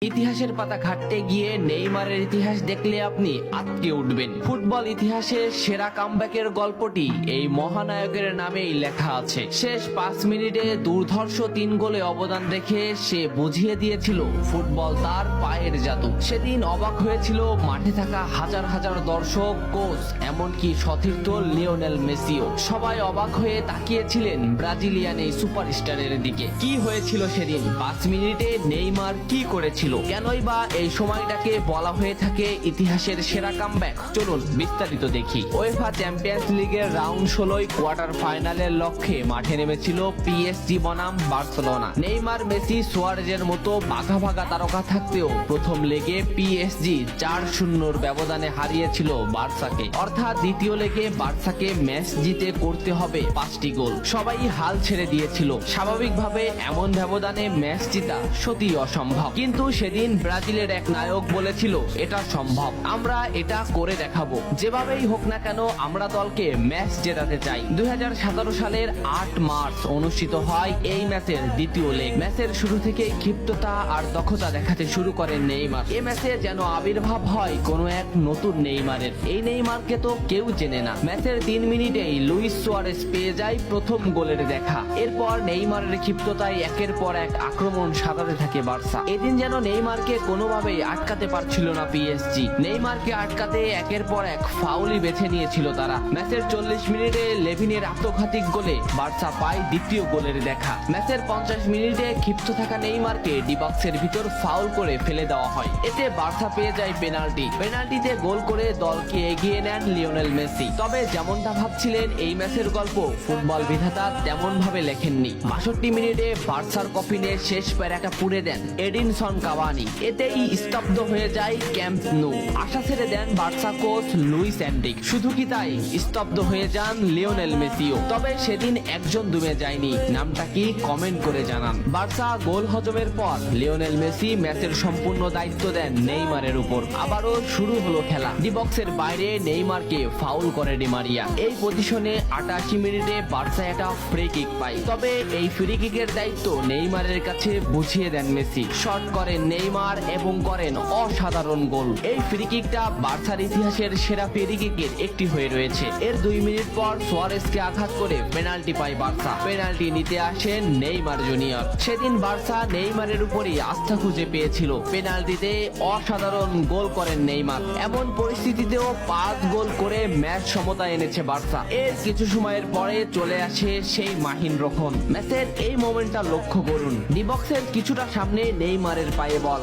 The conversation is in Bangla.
ইতিহাসের পাতা ঘাটতে গিয়ে নেইমারের ইতিহাস দেখলে আপনি আঁতকে উঠবেন। ফুটবল ইতিহাসে সেরা কামব্যাকের গল্পটি এই মহানায়কের নামেই লেখা আছে। শেষ 5 মিনিটে দুর্ধর্ষ 3 গোলে অবদান রেখে সে বুঝিয়ে দিয়েছিল ফুটবল তার পায়ের জাদু। সেদিন অবাক হয়েছিল মাঠে থাকা হাজার হাজার দর্শক, কোচ, এমনকি সতীর্থ লিওনেল মেসিও। সবাই অবাক হয়ে তাকিয়েছিলেন ব্রাজিলিয়ান এই সুপারস্টারের দিকে। কি হয়েছিল সেদিন? 5 মিনিটে নেইমার কি করেছিল? কেনই বা এই সময়টাকে বলা হয়ে থাকে ইতিহাসের সেরা কামব্যাক? চলুন বিস্তারিত দেখি। উয়েফা চ্যাম্পিয়ন্স লিগের রাউন্ড 16 কোয়ার্টার ফাইনালের লক্ষ্যে মাঠে নেমেছিল পিএসজি বনাম বার্সেলোনা। নেইমার, মেসি, সুয়ারেজের মতো ভাগা ভাগা তারকা থাকতেও প্রথম লেগে পিএসজি 4-0 ব্যবধানে হারিয়েছিল বার্সাকে। অর্থাৎ দ্বিতীয় লেগে বার্সাকে ম্যাচ জিতে করতে হবে 5টি গোল। সবাই হাল ছেড়ে দিয়েছিল। স্বাভাবিকভাবে এমন ব্যবধানে ম্যাচ জিতা সত্যি অসম্ভব, কিন্তু সেদিন ব্রাজিলের এক নায়ক বলেছিল এটা সম্ভব, আমরা এটা করে দেখাবো। যেভাবেই হোক না কেন আমরা দলকে ম্যাচ জেতাতে চাই। 2017 সালের 8 মার্চ অনুষ্ঠিত হয় এই ম্যাচের দ্বিতীয় লেগ। ম্যাচের শুরু থেকেই ক্ষিপ্ততা আর দক্ষতা দেখাতে শুরু করেন নেইমার। এই ম্যাচে যেন আবির্ভাব হয় কোনো এক নতুন নেইমারের। এই নেইমারকে তো কেউ চেনে না। ম্যাচের 3 মিনিটেই লুইস সুয়ারেজ পেয়ে যায় প্রথম গোলের দেখা। এরপর নেইমারের ক্ষিপ্ততায় একের পর এক আক্রমণ সাজাতে থাকে বার্সা। এদিন যেন নেইমারকে কোনোভাবেই আটকাতে পারছিল না পিএসজি। নেইমারকে আটকাতে একের পর এক ফাউলই বেছে নিয়েছিল তারা। ম্যাচের 40 মিনিটে লেভিনের আত্মঘাতী গোলে বার্সা পায় দ্বিতীয় গোলের দেখা। ম্যাচের 50 মিনিটে ক্ষিপ্ত থাকা নেইমারকে ডি বক্সের ভিতর ফাউল করে ফেলে দেওয়া হয়। এতে বার্সা পেয়ে যায় পেনাল্টিতে গোল করে দলকে এগিয়ে নেন লিওনেল মেসি। তবে যেমনটা ভাবছিলেন এই ম্যাচের গল্প ফুটবল বিধাতা তেমন ভাবে লেখেননি। 62 মিনিটে বার্সার কফিনে শেষ প্যারাটা পুড়ে দেন এডিনসন কাভানি। এতেই স্তব্ধ হয়ে যায় ক্যাম্প নু। আশা ছেড়ে দেন বার্সা কোচ লুইস এনরিক। শুধু কি তাই, স্তব্ধ হয়ে যান লিওনেল মেসিও। তবে সেদিন একজন দমে যায়নি। নামটা কি কমেন্ট করে জানান। বার্সা গোল হজমের পর লিওনেল মেসি ম্যাচের সম্পূর্ণ দায়িত্ব দেন নেইমারের উপর। আবারও শুরু হলো খেলা। ডি বক্সের বাইরে নেইমারকে ফাউল করে ডি মারিয়া। এই পজিশনে 88 মিনিটে বার্সা একটা ফ্রি কিক পায়। তবে এই ফ্রি কিকের দায়িত্ব নেইমারের কাছে বুঝিয়ে দেন মেসি। শট করেন নেইমার এবং করেন অসাধারণ গোল। এই ফ্রি কিকটা বার্সার ইতিহাসের সেরা ফ্রি কিকের একটি হয়ে রয়েছে। এর 2 মিনিট পর সুয়ারেজকে আঘাত করে পেনাল্টি পায় বার্সা। পেনাল্টি নিতে আসেন নেইমার জুনিয়র। সেদিন বার্সা নেইমারের উপরই আস্থা খুঁজে পেয়েছিল। পেনাল্টিতে অসাধারণ গোল করেন নেইমার। এমন পরিস্থিতিতেও 5 গোল করে ম্যাচ সমতা এনেছে বার্সা। এর কিছু সময়ের পরে চলে আসে সেই মাহিন রক্ষণ। ম্যাচের এই মোমেন্টটা লক্ষ্য করুন। ডি বক্সের কিছুটা সামনে নেইমারের পায়ে বল।